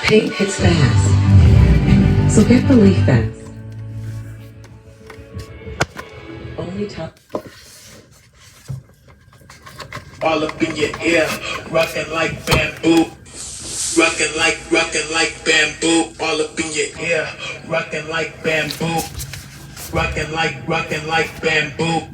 Paint hits fast, so get the leaf fast. Only top. All up in your ear, rockin' like bamboo. Rockin' like bamboo. All up in your ear, rockin' like bamboo. Rockin' like bamboo.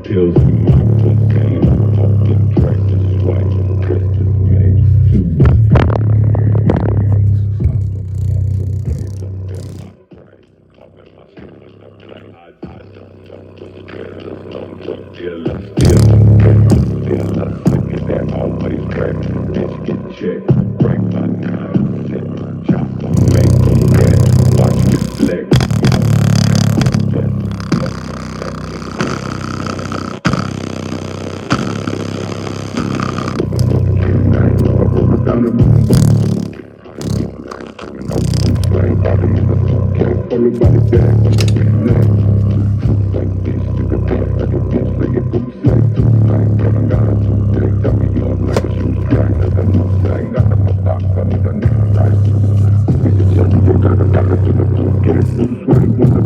Pills in my cocaine, I'm talking tractor swipe, crystal gate, always crack, bitch get checked, break my nine, chop, make them red, watch me flex, down the flame, body in the suitcase, follow by the bag, like this, to the back, like a bitch, like a goose, like two flank, but I got a two-tank, got me up like a shoe strap, like a Mustang, got a box, I need a nigga, right? Bitch, you got a to the blue, get it, blue, swing,